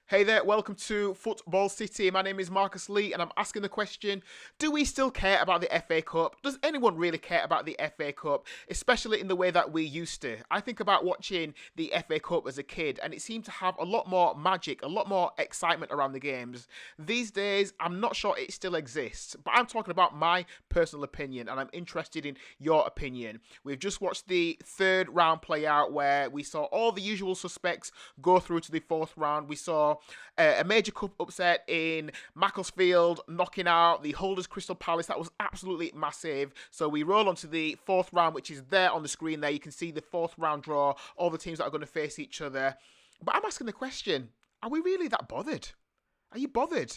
Hey there, welcome to Football City. My name is Marcus Lee and I'm asking the question, do we still care about the FA Cup? Does anyone really care about the FA Cup, especially in the way that we used to? I think about watching the FA Cup as a kid and it seemed to have a lot more magic, a lot more excitement around the games. These days, I'm not sure it still exists, but I'm talking about my personal opinion and I'm interested in your opinion. We've just watched the third round play out where we saw all the usual suspects go through to the fourth round. We saw a major cup upset in Macclesfield, knocking out the holders Crystal Palace. That was absolutely massive. So we roll on to the fourth round, which is there on the screen there. You can see the fourth round draw, all the teams that are going to face each other. But I'm asking the question, are we really that bothered? Are you bothered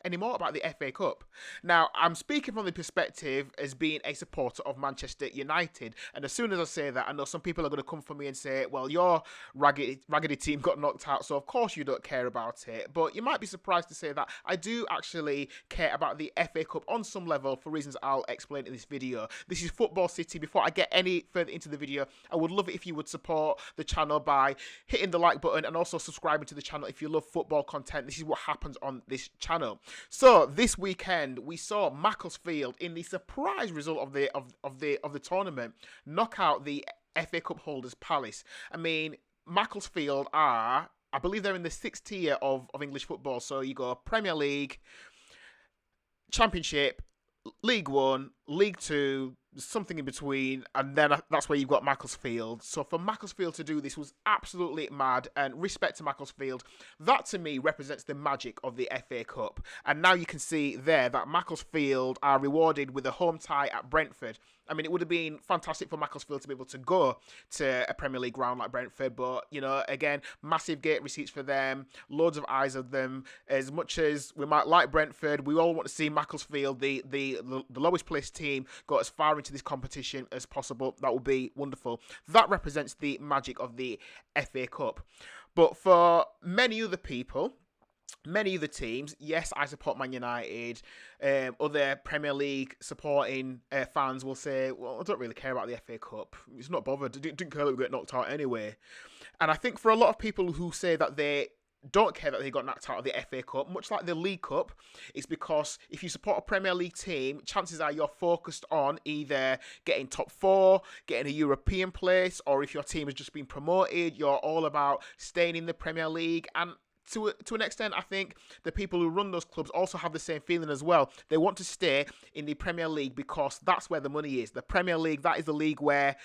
anymore about the FA Cup? Now, I'm speaking from the perspective as being a supporter of Manchester United, and as soon as I say that, I know some people are going to come for me and say, well, your raggedy team got knocked out, so of course you don't care about it. But you might be surprised to say that I do actually care about the FA Cup on some level for reasons I'll explain in this video. This is Football City. Before I get any further into the video, I would love it if you would support the channel by hitting the like button and also subscribing to the channel if you love football content. This is what happens on this channel. So this weekend we saw Macclesfield, in the surprise result of the tournament, knock out the FA Cup holders Palace. I mean, Macclesfield are, I believe they're in the sixth tier of English football. So you go Premier League, Championship, League One, League Two, something in between, and then that's where you've got Macclesfield. So for Macclesfield to do this was absolutely mad, and respect to Macclesfield. That to me represents the magic of the FA Cup. And now you can see there that Macclesfield are rewarded with a home tie at Brentford. I mean, it would have been fantastic for Macclesfield to be able to go to a Premier League ground like Brentford, but, you know, again, massive gate receipts for them, loads of eyes of them. As much as we might like Brentford, we all want to see Macclesfield, the lowest placed team, go as far into this competition as possible. That would be wonderful. That represents the magic of the FA Cup. But for many other people, many other teams, yes, I support Man United. Other Premier League supporting fans will say, well, I don't really care about the FA Cup. It's not bothered. Didn't care that we get knocked out anyway. And I think for a lot of people who say that they don't care that they got knocked out of the FA Cup, much like the League Cup, it's because if you support a Premier League team, chances are you're focused on either getting top four, getting a European place, or if your team has just been promoted, you're all about staying in the Premier League. And to an extent, I think the people who run those clubs also have the same feeling as well. They want to stay in the Premier League because that's where the money is. The Premier League, that is the league where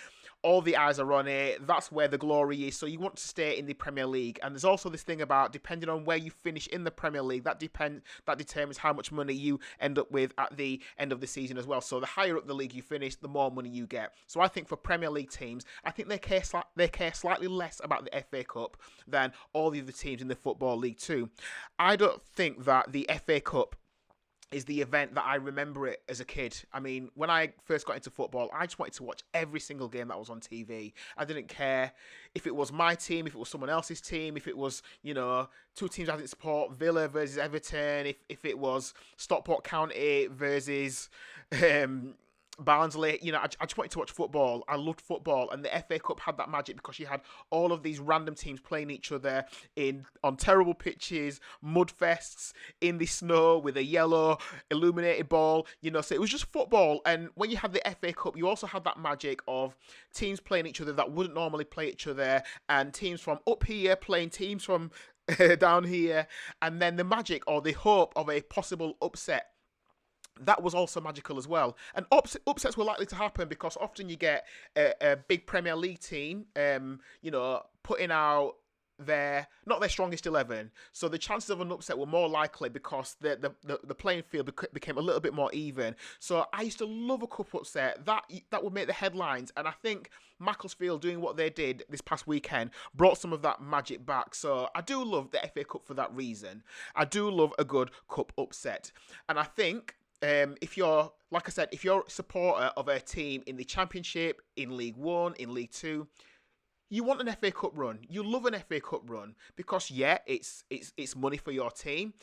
all the eyes are on it. That's where the glory is. So you want to stay in the Premier League. And there's also this thing about, depending on where you finish in the Premier League, that determines how much money you end up with at the end of the season as well. So the higher up the league you finish, the more money you get. So I think for Premier League teams, I think they care slightly less about the FA Cup than all the other teams in the Football League too. I don't think that the FA Cup is the event that I remember it as a kid. I mean, when I first got into football, I just wanted to watch every single game that was on TV. I didn't care if it was my team, if it was someone else's team, if it was, you know, two teams I didn't support, Villa versus Everton, if it was Stockport County versus Barnsley. You know, I just wanted to watch football. I loved football, and the FA Cup had that magic because you had all of these random teams playing each other on terrible pitches, mud fests, in the snow with a yellow illuminated ball. You know, so it was just football. And when you had the FA Cup, you also had that magic of teams playing each other that wouldn't normally play each other, and teams from up here playing teams from down here, and then the magic or the hope of a possible upset. That was also magical as well. And upsets were likely to happen because often you get a big Premier League team, you know, putting out not their strongest 11. So the chances of an upset were more likely because the playing field became a little bit more even. So I used to love a cup upset. That would make the headlines. And I think Macclesfield doing what they did this past weekend brought some of that magic back. So I do love the FA Cup for that reason. I do love a good cup upset. And I think if you're, like I said, if you're a supporter of a team in the Championship, in League One, in League Two, you want an FA Cup run. You love an FA Cup run because it's money for your team.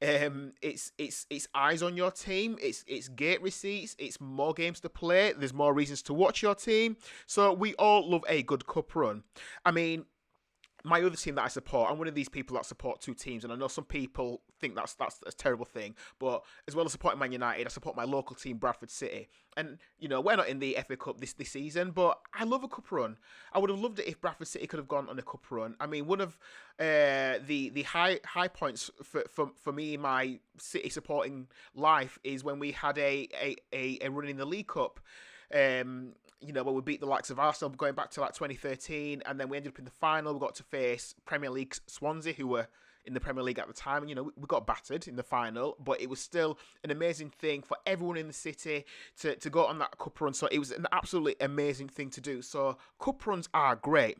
It's eyes on your team. It's gate receipts. It's more games to play. There's more reasons to watch your team. So we all love a good cup run. I mean, my other team that I support, I'm one of these people that support two teams, and I know some people think that's a terrible thing. But as well as supporting Man United, I support my local team, Bradford City. And we're not in the FA Cup this season, but I love a cup run. I would have loved it if Bradford City could have gone on a cup run. I mean, one of the high points for me in my City supporting life is when we had a run in the League Cup. When we beat the likes of Arsenal going back to like 2013, and then we ended up in the final. We got to face Premier League Swansea, who were in the Premier League at the time. And, we got battered in the final, but it was still an amazing thing for everyone in the city to go on that cup run. So it was an absolutely amazing thing to do. So cup runs are great.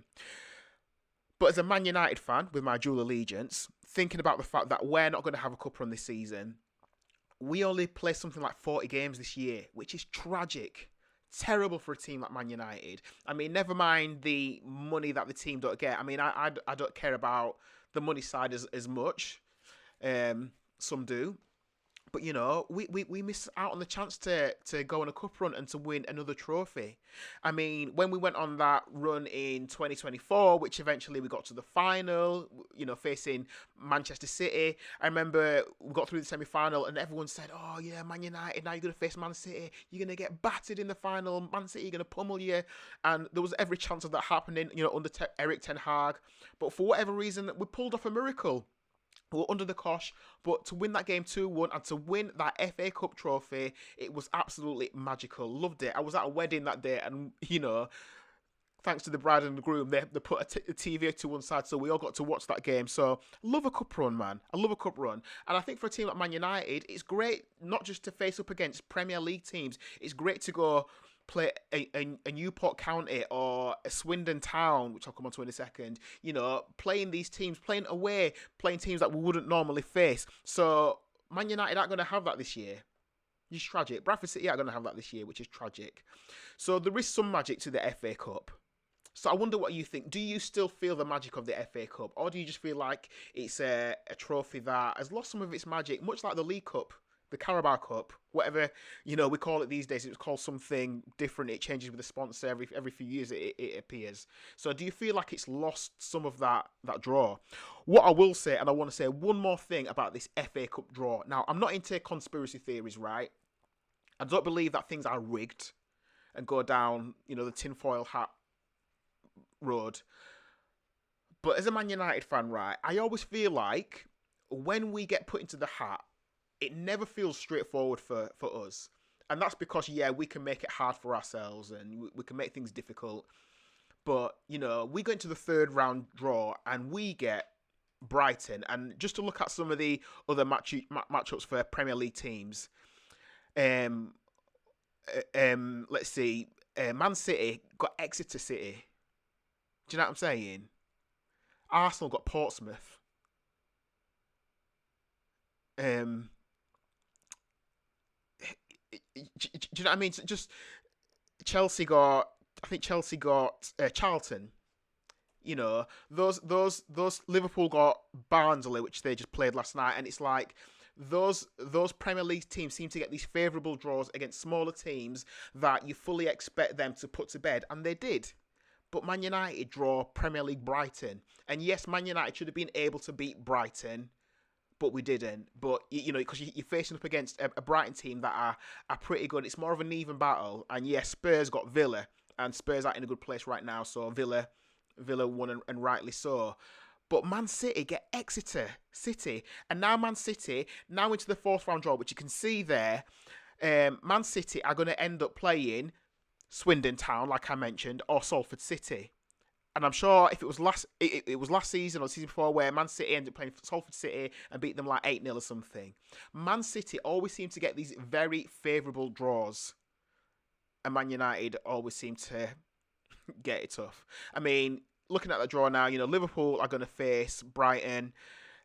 But as a Man United fan with my dual allegiance, thinking about the fact that we're not going to have a cup run this season, we only play something like 40 games this year, which is tragic. Terrible for a team like Man United. I mean, never mind the money that the team don't get. I mean, I don't care about the money side as much. Some do. But, we miss out on the chance to go on a cup run and to win another trophy. I mean, when we went on that run in 2024, which eventually we got to the final, facing Manchester City, I remember we got through the semi-final and everyone said, oh, yeah, Man United, now you're going to face Man City. You're going to get battered in the final. Man City are going to pummel you. And there was every chance of that happening, under Eric Ten Hag. But for whatever reason, we pulled off a miracle. We were under the cosh, but to win that game 2-1 and to win that FA Cup trophy, it was absolutely magical. Loved it. I was at a wedding that day, and thanks to the bride and the groom, they put a TV to one side, so we all got to watch that game. So, love a cup run, man. I love a cup run. And I think for a team like Man United, it's great not just to face up against Premier League teams. It's great to go play a Newport County or a Swindon Town, which I'll come on to in a second, playing these teams, playing away, playing teams that we wouldn't normally face. So Man United aren't going to have that this year. It's tragic. Bradford City aren't going to have that this year, which is tragic. So there is some magic to the FA Cup. So I wonder what you think. Do you still feel the magic of the FA Cup? Or do you just feel like it's a trophy that has lost some of its magic, much like the League Cup? The Carabao Cup, whatever we call it these days, it's called something different. It changes with the sponsor every few years. It appears. So, do you feel like it's lost some of that draw? What I will say, and I want to say one more thing about this FA Cup draw. Now, I'm not into conspiracy theories, right? I don't believe that things are rigged and go down, the tinfoil hat road. But as a Man United fan, right, I always feel like when we get put into the hat, it never feels straightforward for us. And that's because, we can make it hard for ourselves and we can make things difficult. But, we go into the third round draw and we get Brighton. And just to look at some of the other matchups for Premier League teams, let's see, Man City got Exeter City. Do you know what I'm saying? Arsenal got Portsmouth. Do you know what I mean? So just Chelsea got Charlton. Those Liverpool got Barnsley, which they just played last night, and it's like those Premier League teams seem to get these favourable draws against smaller teams that you fully expect them to put to bed, and they did. But Man United draw Premier League Brighton, and yes, Man United should have been able to beat Brighton, but we didn't. But, because you're facing up against a Brighton team that are pretty good. It's more of an even battle. And, yes, Spurs got Villa. And Spurs are in a good place right now. So, Villa won and rightly so. But Man City get Exeter City. And now Man City, now into the fourth round draw, which you can see there, Man City are going to end up playing Swindon Town, like I mentioned, or Salford City. And I'm sure if it was last season or season before where Man City ended up playing Salford City and beat them like 8-0 or something. Man City always seem to get these very favourable draws. And Man United always seem to get it tough. I mean, looking at the draw now, Liverpool are going to face Brighton.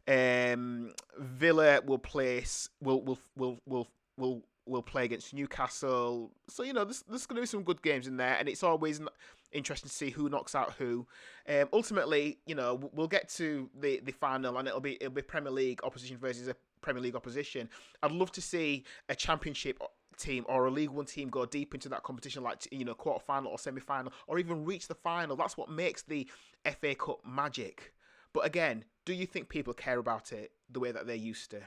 Villa will play against Newcastle. So, there's going to be some good games in there. And it's always interesting to see who knocks out who. Ultimately, we'll get to the final and it'll be Premier League opposition versus a Premier League opposition. I'd love to see a Championship team or a League One team go deep into that competition, like quarter final or semi final, or even reach the final. That's what makes the FA Cup magic. But again, do you think people care about it the way that they used to?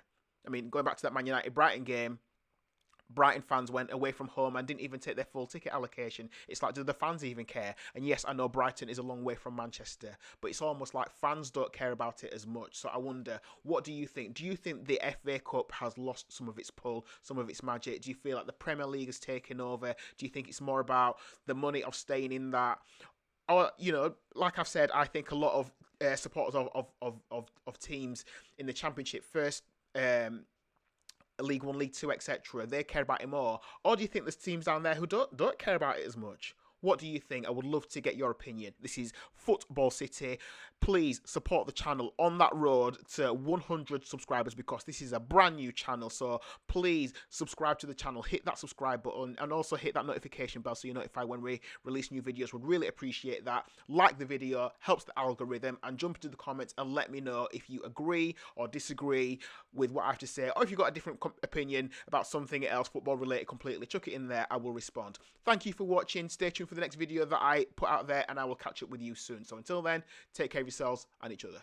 I mean, going back to that Man United Brighton game, Brighton fans went away from home and didn't even take their full ticket allocation. It's like, do the fans even care? And yes, I know Brighton is a long way from Manchester, but it's almost like fans don't care about it as much. So I wonder, what do you think? Do you think the FA Cup has lost some of its pull, some of its magic? Do you feel like the Premier League has taken over? Do you think it's more about the money of staying in that? Or, you know, like I've said, I think a lot of supporters of teams in the Championship first, League One, League Two, etc., they care about it more? Or do you think there's teams down there who don't care about it as much? What do you think? I would love to get your opinion. This is Football City. Please support the channel on that road to 100 subscribers, because this is a brand new channel. So please subscribe to the channel, hit that subscribe button, and also hit that notification bell so you're notified when we release new videos. Would really appreciate that. Like the video, helps the algorithm, and jump into the comments and let me know if you agree or disagree with what I have to say, or if you've got a different opinion about something else football related completely. Chuck it in there, I will respond. Thank you for watching. Stay tuned for the next video that I put out there, and I will catch up with you soon. So until then, take care of yourselves and each other.